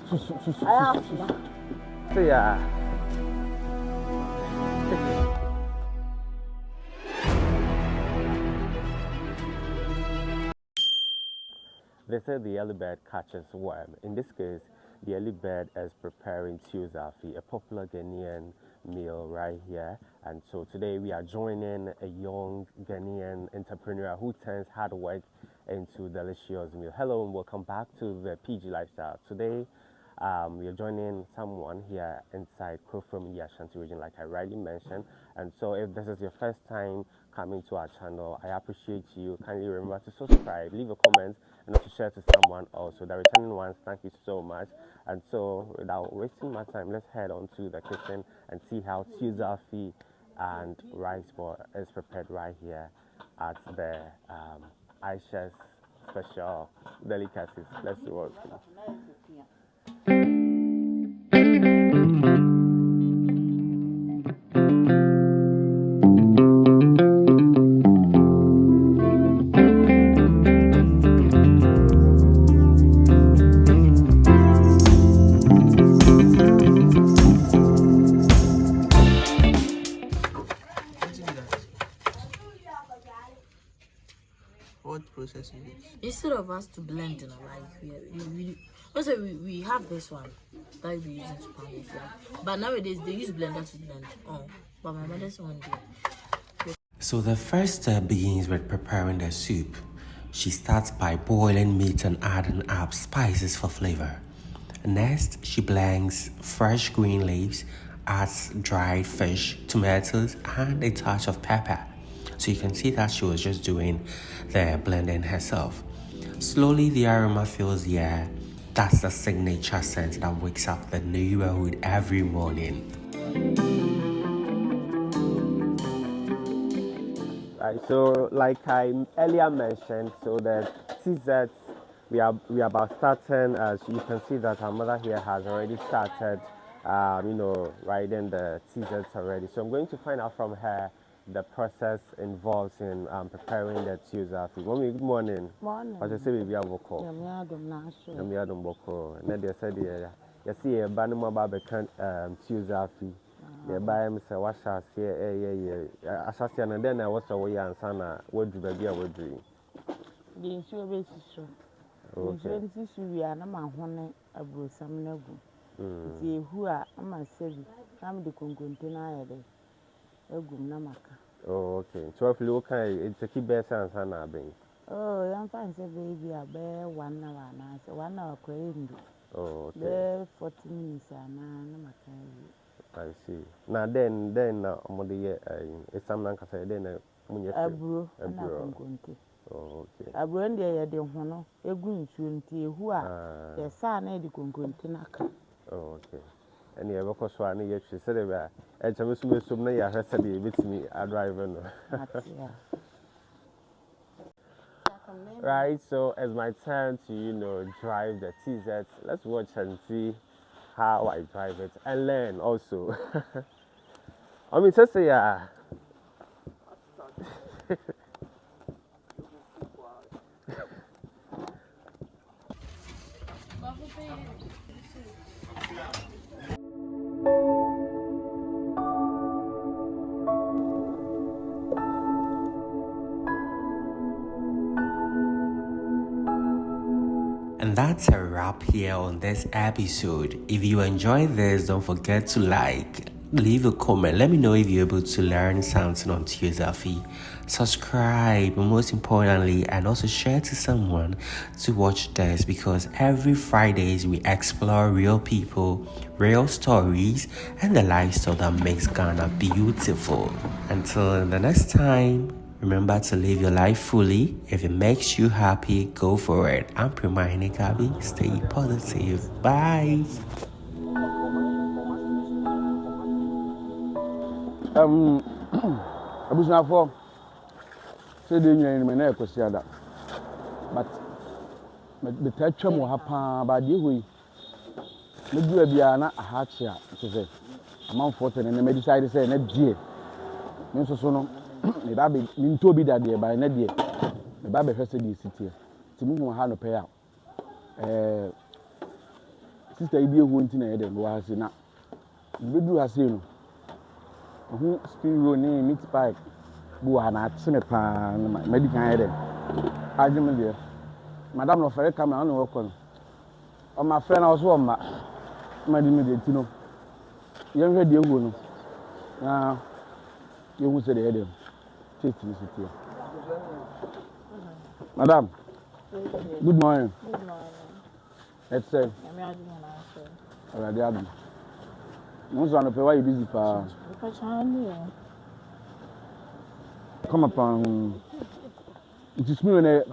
So yeah. They say the early bird catches worm. In this case, the early bird is preparing Tuo Zaafi, a popular Ghanaian meal right here. And so today we are joining a young Ghanaian entrepreneur who turns hard work into delicious meal. Hello and welcome back to the PG Lifestyle. Today we are joining someone here inside Krofrom Ashanti region, like I rightly mentioned. And so if this is your first time coming to our channel, I appreciate you. Kindly remember to subscribe, leave a comment, and also share to someone also. The returning ones, thank you so much. And so without wasting my time, let's head on to the kitchen and see how Tuo Zaafi and rice ball is prepared right here at the Aisha's special delicacies. Let's see what we What process is it? Instead of us to blend, we have this one that we use to pound it, but nowadays they use blender to blend. Oh, but my mother's one day. So the first step begins with preparing the soup. She starts by boiling meat and adding up spices for flavor. Next, she blends fresh green leaves, adds dried fish, tomatoes, and a touch of pepper. So you can see that she was just doing the blending herself. Slowly the aroma fills the air. That's the signature scent that wakes up the neighborhood every morning. Right, so like I earlier mentioned, so the teasers we are about starting. As you can see that our mother here has already started, writing the teasers already. So I'm going to find out from her the process involved in preparing the Tuo Zaafi. Mommy, good morning. Morning. What you say, baby? I'm boko. I'm boko. And they said, you see a band of Barbican Tuo Zaafi. The buy him say, what shall I say? I shall say, and then I was away and sana. What do baby? I would dream. The insurance is so. Insurance is we are not my honey. I brought some no good. See who are my savvy. I'm the concontina. Oh, okay. So if you look at it, it's a key best and sana being. Oh, I'm fine, say baby, I bear 1 hour and I say 1 hour crazy. Oh, okay. Bear 40 minutes and I see. Now then, it's some like I said, then a brew and a conte. Oh, okay. A brandy, I don't know. A green swim tea who are the son, Eddie Concontinaka. Oh, okay. And you ever cost one year, she said, and some so many are recipe with me, I drive. Right, so it's my turn to, drive the teasers. Let's watch and see how I drive it and learn also. I mean, just say, yeah. And that's a wrap here on this episode. If you enjoyed this, don't forget to like, leave a comment. Let me know if you're able to learn something on Tuo Zaafi. Subscribe, most importantly, and also share to someone to watch this, because every Fridays we explore real people, real stories, and the lifestyle that makes Ghana beautiful. Until the next time, remember to live your life fully. If it makes you happy, go for it. I'm Apraman Gabi. Stay positive. Bye. Abusuafo say dey nyina me na ekosi ada, but me tatwa mo ha pa ba de hoyi me dua bia na ahache a say amanfo tene na me decide say na die me so no me ba be me nto bi da de ba na die me ba be hwese de city ti mu ha no pe a sister ibi ehu nti na yede no wa se na bedu ase no ohu spring roll ni meat pie bu wa na atime pa medical yede agime de madam no fere camera no woko no o ma fere na so o ma di me de ti no yen hwe de ehu no na yehu se de yede taste ni sitia madam good morning. Good morning. Let's say. Already Adam. Most of the why you busy pa. Come upon. It is me when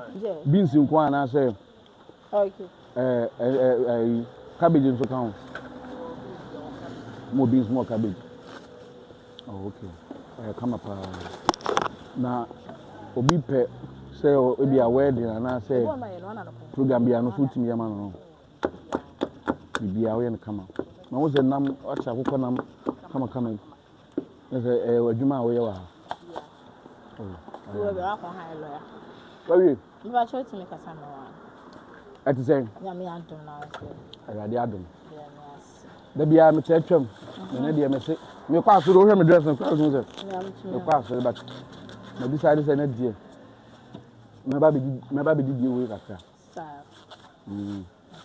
beans in Kwan I say. Okay. Cabbage in so more beans, more cabbage. Oh, okay. Come upon. Now, obi pe say obi a wedding and I say program be no foot me man no. Bibi a we na come. Na wo ze nam acha akoko nam come. Na say adwuma a we wa. Oh. We be akọ ha lawyer. Where Me ba cho ti me kasa me wa. At say Ya me antum na say. Already Adam. Yes. Da bia me twetwam. Na dia me say me kwa so do hwe me dress na kwa so say. Me kwa so but na decide say na die. Me ba be di we kaka. Sir.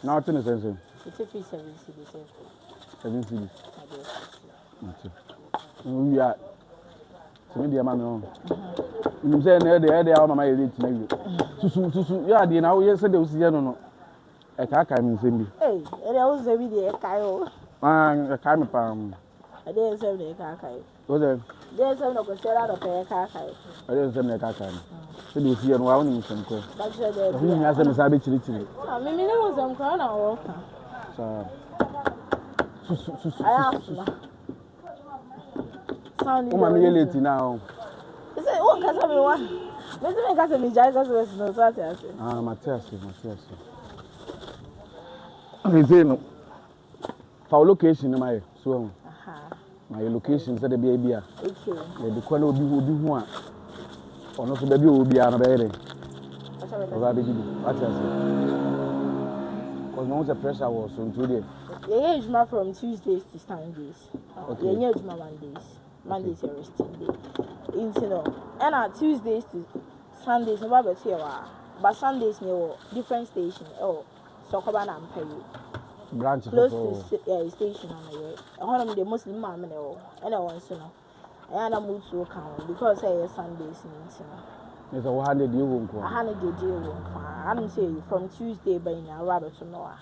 Now what is it? It's a 370 cedis. 7 cedis. Okay. We are. So me dey man no. You say na dey our mama dey tina you. Susu ya dey na we say dey usi no no. E ka aka mi nsem bi. Hey, e dey usi bi dey kai o. E ka me pa. E dey nsem dey ka kai. O dey. Dey nsem no go share out of ka kai. E dey nsem dey ka kai. So dey usi no wa woni nsem ko. Ba sure dey. Hu nya say me sa be chiri. Ah, me ne wo nsem ko na wo ka. So. Susu. Sound. O ma me late now. You say o ka say me wa. Me say me ka say me jai ka say no so ati ase. Ah, Matias. I say no. For location my so. My location say the be a. Okay. The kwa no obi hu a. Ono so da bi obi a na be ere. Oba be gidi. Matias. Cause no pressure was on today. Yeah, ejuma from Tuesdays to Sundays. Okay. Yeah, ejuma Mondays. Mondays are resting day. You know, and on Tuesdays to Sundays, no matter what, but Sundays near different station. Oh, so come and pay you. Branch Close to station on the way. One of the Muslim man, and I want to know. And I moved to account because I Sundays, you know. It's a 100 you won't go. 100 deal. I'm saying from Tuesday by now, rabbit to Noah.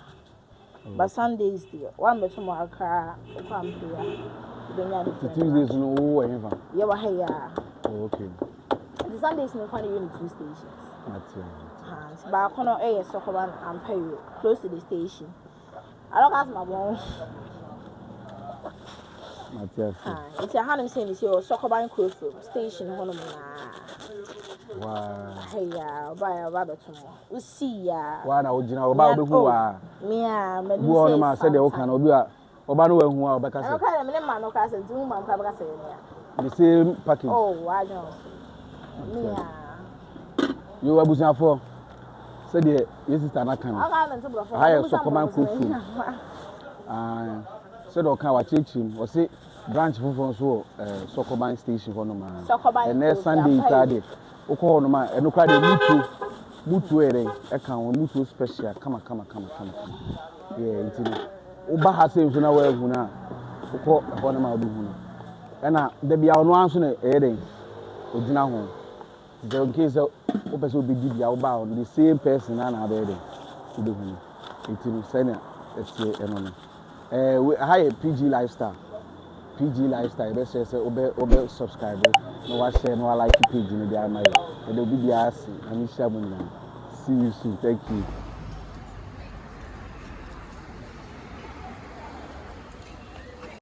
But Sundays, dear, one better more car, come here. Tuesdays no whatever. Yeah, well, hey, yeah. Oh, okay. The Sundays no kind of unit 2 stations. That's right. But I can't air soccer and pay you close to the station. I don't ask my mom. Matias. It's a hand saying it's your soccer band close from station. Wow. Hey, yeah, buy a rabbit tomorrow. We see ya. Why now, you know, about who are. Yeah, but who on my said the Okan or Obano who are back. I can't remember no cousin, 2 months. The same package. Oh, I know. Yeah. You are bushing for. Said the yes, it's an account. I have Sokoman cook. Said Okan was teaching or say branch from so Sokoman station for no man. And next Sunday, Friday. Oko no man, and no crowd mutu ere account mutu special. Come. Yeah, it's Oba has said so now where huna. Oko hono ma obi huna. And there be our no answer ere. Ojina ho. There in case o person be give ya oba on the same person na na ere. Obi huna. It's senior. It's we high PG lifestyle. Best say obe subscribe. No wa share no like page ni dia mai. E dey be dia see. Ami share mo. See you soon. Thank you.